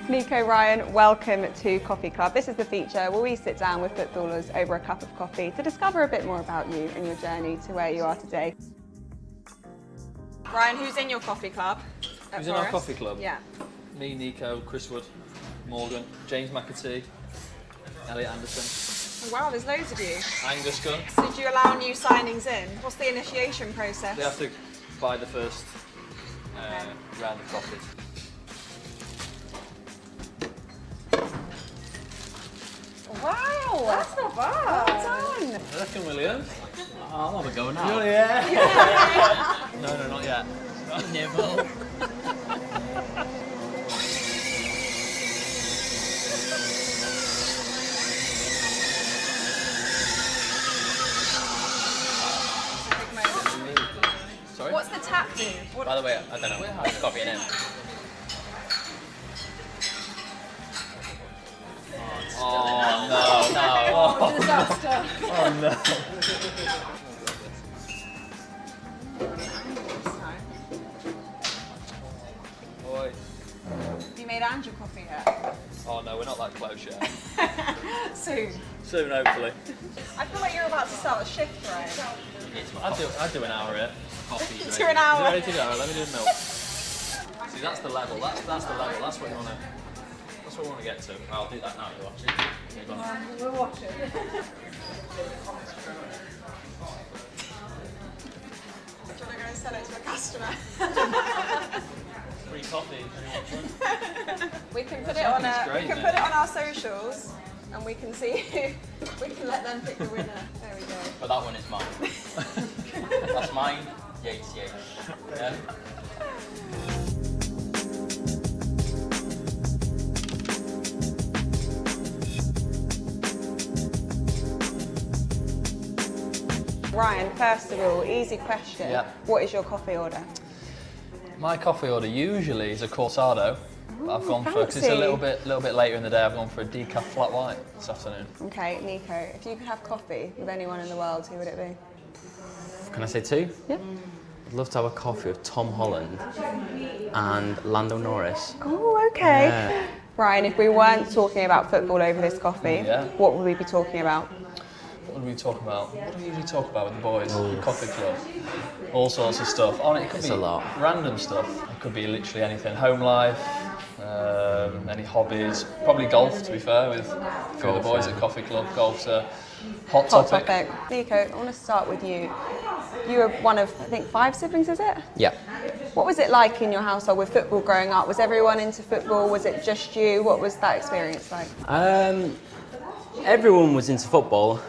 Nico, Ryan, welcome to Coffee Club. This is the feature where we sit down with footballers over a cup of coffee to discover a bit more about you and your journey to where you are today. Ryan, who's in your coffee club? Who's in our coffee club? Yeah. Me, Nico, Chris Wood, Morgan, James McAtee, Elliot Anderson. Oh, wow, there's loads of you. Angus Gunn. So do you allow new signings in? What's the initiation process? They have to buy the first round of coffees. Wow, that's not bad. Well done. I reckon Williams. I'll have a go now. Yeah. No, not yet. Nibble. Sorry? What's the tap do? By the way, I don't know. I'm just copying in. Oh no. Oh, disaster. Oh no. Boy. Have you made Ange a coffee yet? Oh no, we're not that close yet. Soon. Soon, hopefully. I feel like you're about to start a shift, right? I'd do an hour here. Coffee's Do ready. an hour. Ready to go? Let me do the milk. See, that's the level. That's the level. That's what you want to. That's what we want to get to. I'll do that now. You watch it. Okay, go on. We'll watch it. Do you want to go and sell it to a customer? Free coffee. We can put it on great, we can isn't put it? it on our socials, and we can see. We can let them pick the winner. There we go. But that one is mine. That's mine. Yates. Yeah. Ryan, first of all, easy question. Yeah. What is your coffee order? My coffee order usually is a cortado. But I've gone for, because it's a fancy. little bit later in the day, I've gone for a decaf flat white this afternoon. Okay, Nico, if you could have coffee with anyone in the world, who would it be? Can I say two? Yeah. I'd love to have a coffee with Tom Holland and Lando Norris. Oh, okay. Yeah. Ryan, if we weren't talking about football over this coffee, Yeah. what would we be talking about? What do we talk about? What do we usually talk about with the boys? The coffee club. All sorts of stuff. It could It's be a lot. random stuff. It could be literally anything. Home life, any hobbies. Probably golf, to be fair, with a few of the boys at coffee club. Golf's a hot topic. Nico, I want to start with you. You were one of, I think, 5 siblings, is it? Yeah. What was it like in your household with football growing up? Was everyone into football? Was it just you? What was that experience like? Everyone was into football.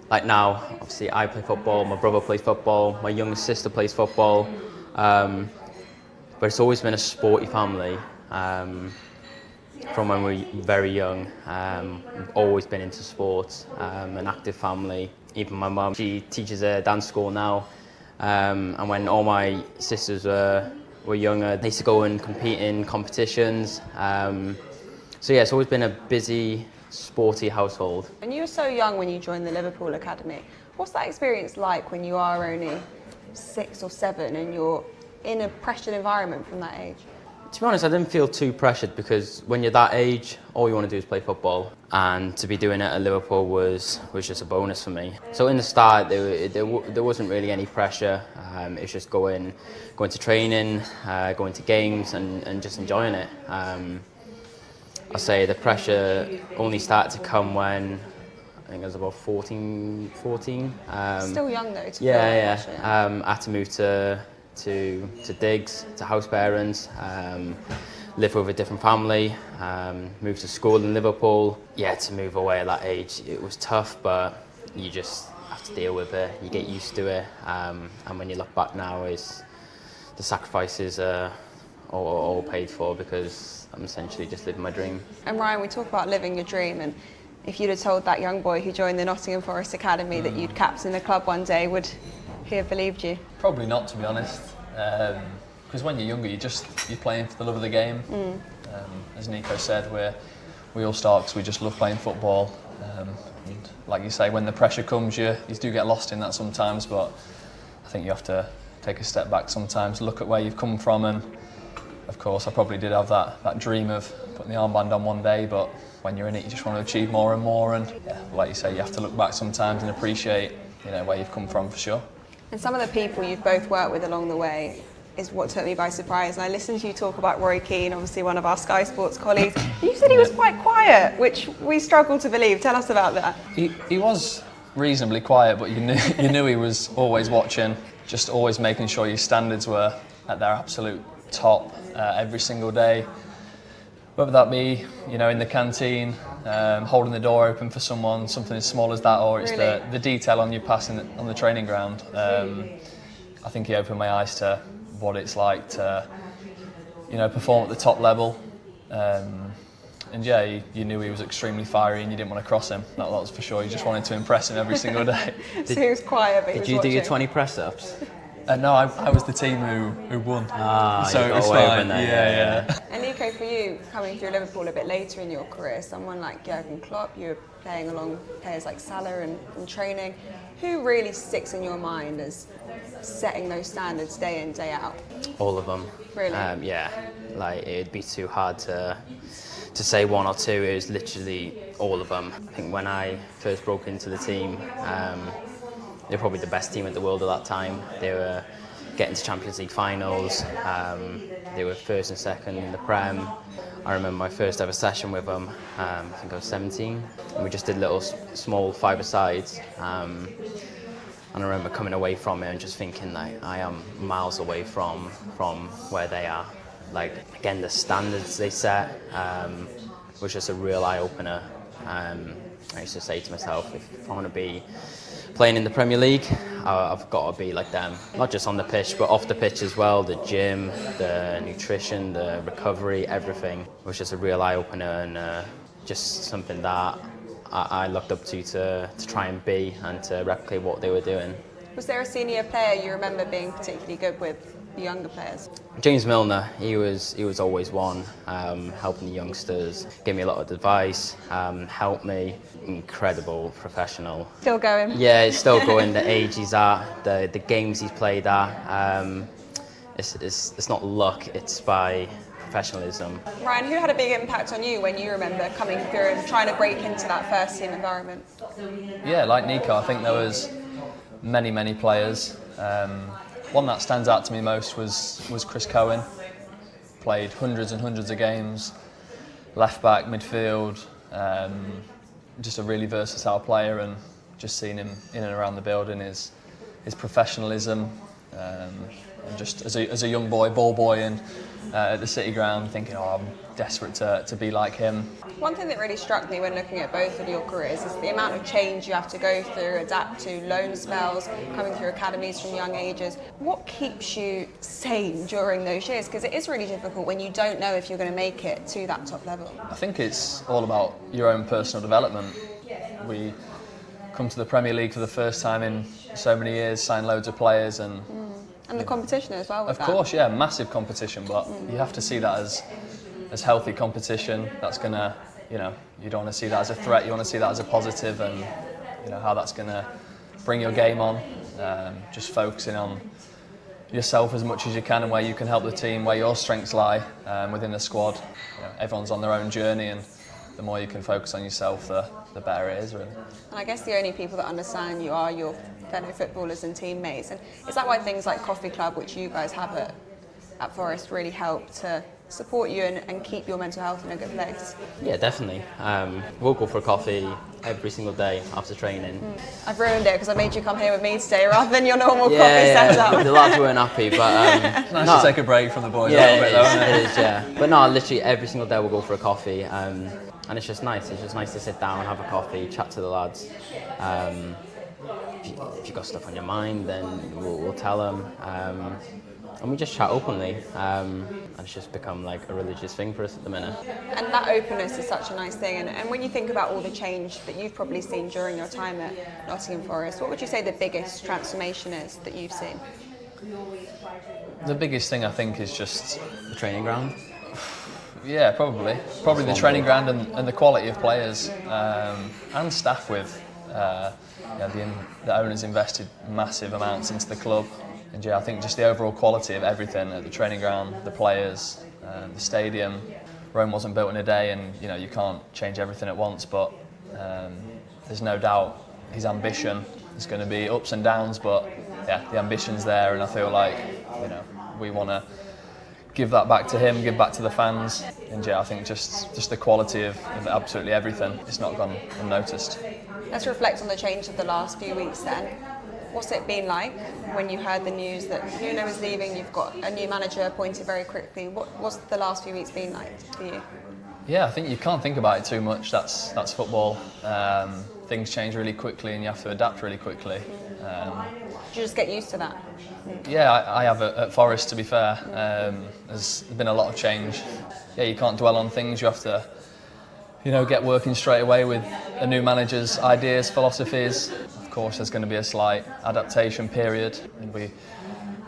Like now, obviously, I play football. My brother plays football. My younger sister plays football. But it's always been a sporty family. From when we were very young, we've always been into sports. An active family. Even my mum, she teaches at a dance school now. And when all my sisters were younger, they used to go and compete in competitions. So yeah, it's always been a busy, sporty household. And you were so young when you joined the Liverpool Academy. What's that experience like when you are only 6 or 7 and you're in a pressured environment from that age? To be honest, I didn't feel too pressured because when you're that age, all you want to do is play football. And to be doing it at Liverpool was just a bonus for me. So in the start, there wasn't really any pressure. It was just going to training, going to games and just enjoying it. I say the pressure only started to come when I think I was about 14. Still young though. To Yeah. feel that pressure. I had to move to digs, to house parents, live with a different family, moved to school in Liverpool. Yeah, to move away at that age, it was tough, but you just have to deal with it. You get used to it, and when you look back now, the sacrifices are all paid for because I'm essentially just living my dream. And Ryan, we talk about living your dream, and if you'd have told that young boy who joined the Nottingham Forest Academy that you'd captain the club one day, would he have believed you? Probably not, to be honest. Because when you're younger, you're playing for the love of the game. As Nico said, we all start because we just love playing football. And like you say, when the pressure comes, you do get lost in that sometimes. But I think you have to take a step back sometimes, look at where you've come from, and of course, I probably did have that dream of putting the armband on one day, but when you're in it, you just want to achieve more and more. And yeah, like you say, you have to look back sometimes and appreciate, where you've come from for sure. And some of the people you've both worked with along the way is what took me by surprise. And I listened to you talk about Roy Keane, obviously one of our Sky Sports colleagues. You said he was quite quiet, which we struggle to believe. Tell us about that. He was reasonably quiet, but you knew he was always watching, just always making sure your standards were at their absolute top every single day. Whether that be, in the canteen, holding the door open for someone, something as small as that, or it's Really? the detail on your passing on the training ground. I think he opened my eyes to what it's like to, perform at the top level. And yeah, you knew he was extremely fiery and you didn't want to cross him. That was for sure. You just wanted to impress him every single day. So he was quiet, but he was Did you do your watching. 20 press-ups? No, I was the team who won. So you it got was away fine. with that, Yeah. And Nico, for you, coming through Liverpool a bit later in your career, someone like Jurgen Klopp, you were playing along players like Salah and training. Who really sticks in your mind as setting those standards day in, day out? All of them. Really? Yeah, like it'd be too hard to say one or two. It was literally all of them. I think when I first broke into the team, they were probably the best team in the world at that time. They were getting to Champions League finals. They were first and second in the Prem. I remember my first ever session with them. I think I was 17, and we just did little small five-a-sides. And I remember coming away from it and just thinking, like, I am miles away from where they are. Like, again, the standards they set was just a real eye-opener. I used to say to myself, if I want to be playing in the Premier League, I've got to be like them. Not just on the pitch, but off the pitch as well. The gym, the nutrition, the recovery, everything was just a real eye-opener and just something that I looked up to try and be and to replicate what they were doing. Was there a senior player you remember being particularly good with the younger players? James Milner, he was always one, helping the youngsters, gave me a lot of advice, helped me. Incredible professional. Still going? Yeah, it's still going. The age he's at, the games he's played at. It's not luck. It's by professionalism. Ryan, who had a big impact on you when you remember coming through and trying to break into that first team environment? Yeah, like Nico, I think there was many players. One that stands out to me most was Chris Cohen. Played hundreds and hundreds of games, left back, midfield. Just a really versatile player, and just seeing him in and around the building, his professionalism, and just as a young boy, ball boy, and at the City ground, thinking, I'm desperate to be like him. One thing that really struck me when looking at both of your careers is the amount of change you have to go through, adapt to, loan spells, coming through academies from young ages. What keeps you sane during those years? Because it is really difficult when you don't know if you're going to make it to that top level. I think it's all about your own personal development. We come to the Premier League for the first time in so many years, sign loads of players, and the competition as well with of course, yeah, massive competition, but you have to see that as healthy competition. That's gonna, you don't want to see that as a threat. You want to see that as a positive, and how that's gonna bring your game on. Just focusing on yourself as much as you can and where you can help the team, where your strengths lie within the squad. Everyone's on their own journey, and the more you can focus on yourself, the better it is, really. And I guess the only people that understand you are your fellow footballers and teammates. And is that why things like Coffee Club, which you guys have at Forest, really help to support you and keep your mental health in a good place? Yeah, definitely. We'll go for a coffee every single day after training. I've ruined it because I made you come here with me today rather than your normal coffee Yeah, setup. the lads weren't happy, but It's nice to take a break from the boys a yeah, little bit, though, isn't it is, yeah. But no, literally every single day we'll go for a coffee, and it's just nice. It's just nice to sit down, have a coffee, chat to the lads. If you've got stuff on your mind, then we'll tell them. And we just chat openly, and it's just become like a religious thing for us at the minute. And that openness is such a nice thing. And when you think about all the change that you've probably seen during your time at Nottingham Forest, what would you say the biggest transformation is that you've seen? The biggest thing I think is just The training ground. yeah, probably the training ground and the quality of players and staff with. The owners invested massive amounts into the club, and yeah, I think just the overall quality of everything at the training ground, the players, The stadium, Rome wasn't built in a day, and you can't change everything at once. But there's no doubt his ambition is going to be ups and downs. But yeah, the ambition's there, and I feel like we want to give that back to him, give back to the fans, and yeah, I think just the quality of absolutely everything. It's not gone unnoticed. Let's reflect on the change of the last few weeks then. What's it been like when you heard the news that Nuno is leaving? You've got a new manager appointed very quickly. What's the last few weeks been like for you? Yeah, I think you can't think about it too much. That's football. Things change really quickly, and you have to adapt really quickly. Did you just get used to that? Yeah, I have at Forest, to be fair. There's been a lot of change. Yeah, you can't dwell on things. You have to, get working straight away with a new manager's ideas, philosophies. Of course, there's going to be a slight adaptation period. And we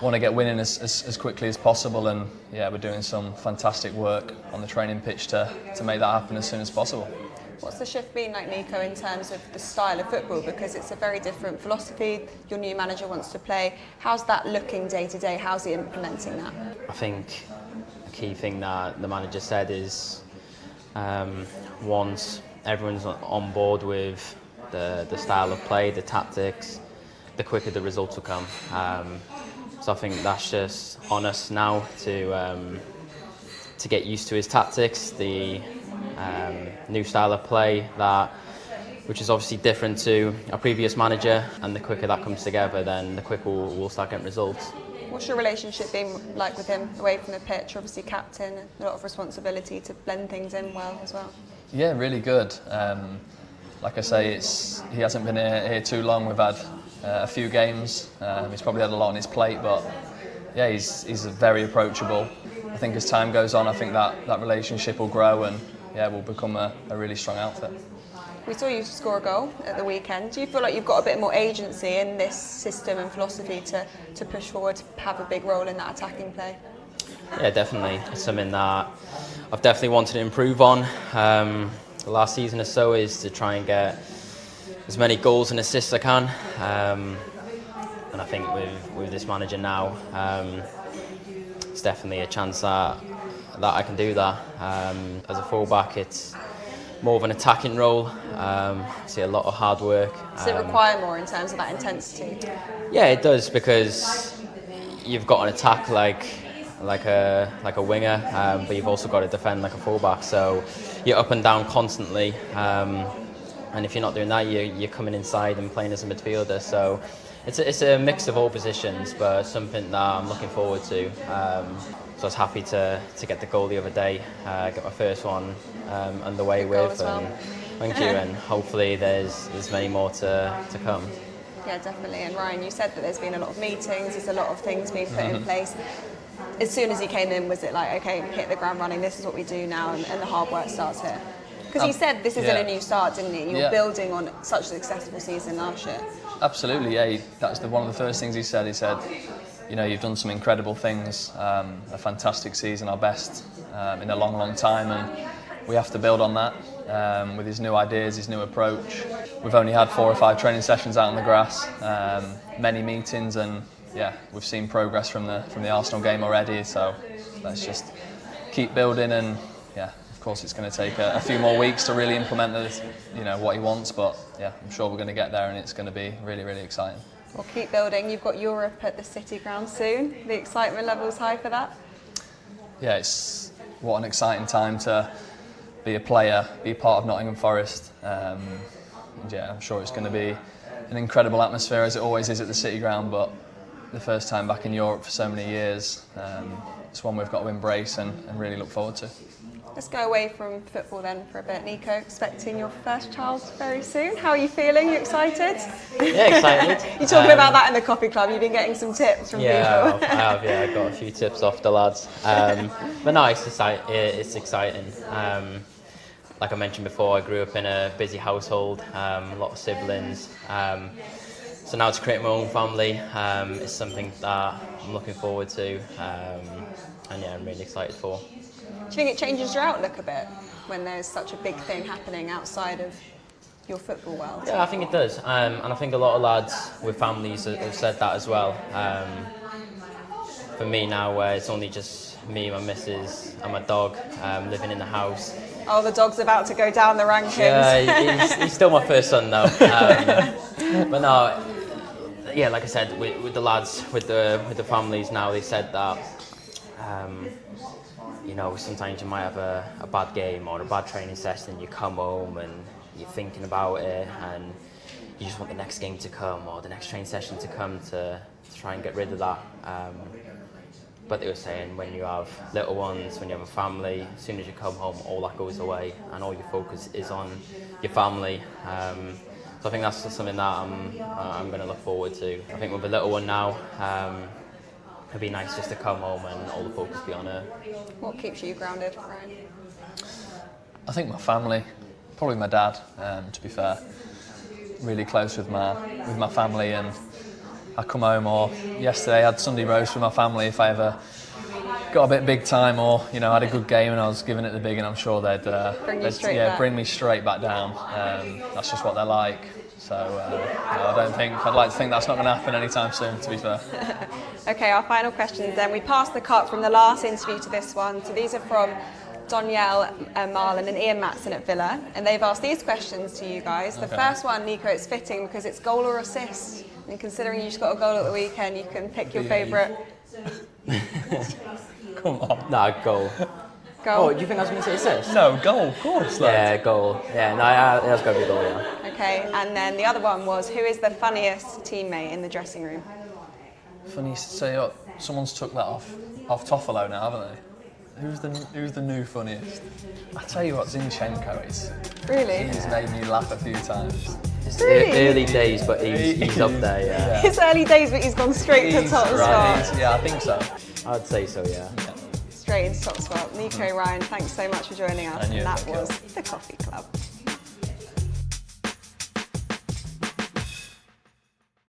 want to get winning as quickly as possible. And yeah, we're doing some fantastic work on the training pitch to make that happen as soon as possible. What's the shift been like, Nico, in terms of the style of football? Because it's a very different philosophy. Your new manager wants to play. How's that looking day to day? How's he implementing that? I think a key thing that the manager said is once everyone's on board with the style of play, the tactics, the quicker the results will come. So I think that's just on us now to get used to his tactics, the new style of play which is obviously different to our previous manager, and the quicker that comes together, then the quicker we'll start getting results. What's your relationship been like with him away from the pitch? Obviously captain, a lot of responsibility to blend things in well as well. Yeah, really good. Like I say, he hasn't been here too long. We've had a few games. He's probably had a lot on his plate, but yeah, he's very approachable. I think as time goes on, I think that relationship will grow, and yeah, we'll become a really strong outfit. We saw you score a goal at the weekend. Do you feel like you've got a bit more agency in this system and philosophy to push forward, have a big role in that attacking play? Yeah, definitely. It's something that I've definitely wanted to improve on. The last season or so is to try and get as many goals and assists as I can. And I think with this manager now, it's definitely a chance that I can do that. As a fullback, it's more of an attacking role. I see a lot of hard work. Does it require more in terms of that intensity? Yeah, it does, because you've got an attack like a winger, but you've also got to defend like a fullback. So you're up and down constantly, and if you're not doing that, you're coming inside and playing as a midfielder. So it's a mix of all positions, but something that I'm looking forward to. So I was happy to get the goal the other day, get my first one underway with. Well. And thank you, and hopefully there's many more to come. Yeah, definitely. And Ryan, you said that there's been a lot of meetings, there's a lot of things being put in place. As soon as you came in, was it like, okay, hit the ground running, this is what we do now, and the hard work starts here? Because he said this isn't a new start, didn't he? You were building on such a successful season last year. Absolutely, yeah. That's one of the first things he said. He said, you've done some incredible things, a fantastic season, our best in a long, long time, and we have to build on that with his new ideas, his new approach. We've only had 4 or 5 training sessions out on the grass, many meetings, and yeah, we've seen progress from the Arsenal game already. So let's just keep building, and yeah, of course it's going to take a few more weeks to really implement this, what he wants. But yeah, I'm sure we're going to get there, and it's going to be really, really exciting. Well, keep building. You've got Europe at the City ground soon. The excitement level's high for that. Yeah, what an exciting time to be a player, be part of Nottingham Forest. Yeah, I'm sure it's going to be an incredible atmosphere, as it always is at the City ground, but the first time back in Europe for so many years, it's one we've got to embrace and really look forward to. Let's go away from football then for a bit. Nico, expecting your first child very soon. How are you feeling? You excited? Yeah, excited. You're talking about that in the coffee club. You've been getting some tips from people. I have. Yeah, I got a few tips off the lads. But no, it's exciting. Like I mentioned before, I grew up in a busy household, a lot of siblings. So now to create my own family is something that I'm looking forward to, and yeah, I'm really excited for. Do you think it changes your outlook a bit when there's such a big thing happening outside of your football world? Yeah, I think it does, and I think a lot of lads with families have said that as well. for me now, where it's only just me, my missus, and my dog living in the house. Oh, the dog's about to go down the rankings. Yeah, he's still my first son though. But no, yeah, like I said, with the lads, with the families now, they said that you know, sometimes you might have a bad game or a bad training session, and you come home and you're thinking about it, and you just want the next game to come or the next training session to come to try and get rid of that. But they were saying when you have little ones, when you have a family, as soon as you come home, all that goes away and all your focus is on your family. So I think that's something that I'm going to look forward to. I think with a little one now, it'd be nice just to come home and all the focus be on her. What keeps you grounded, Ryan? I think my family, probably my dad, to be fair. Really close with my family, and I come home, or yesterday I had Sunday roast with my family if I ever got a bit big time, or had a good game and I was giving it the big, and I'm sure they'd bring me straight back down. That's just what they're like. So I'd like to think that's not going to happen anytime soon, to be fair. Okay, our final questions then. We passed the cut from the last interview to this one. So these are from Danielle Marlin and Ian Matson at Villa, and they've asked these questions to you guys. The first one, Nico, it's fitting because it's goal or assist. And considering you just got a goal at the weekend, you can pick your favourite. Come on. Nah, goal. Goal? Oh, do you think I was going to say assist? No, goal, of course. Yeah, goal. Yeah, no, it has got to be goal, yeah. Okay, and then the other one was, who is the funniest teammate in the dressing room? Funny to say, someone's took that off Toffolo now, haven't they? Who's the new funniest? I tell you what, Zinchenko is. Really? He's made me laugh a few times. It's Really? early days, but he's up there, yeah. It's early days, but he's gone straight to top spot. Yeah, I think so. I'd say so, yeah. Straight into top spot. Nico, Ryan, thanks so much for joining us. And you, that thank you. was the Coffee Club.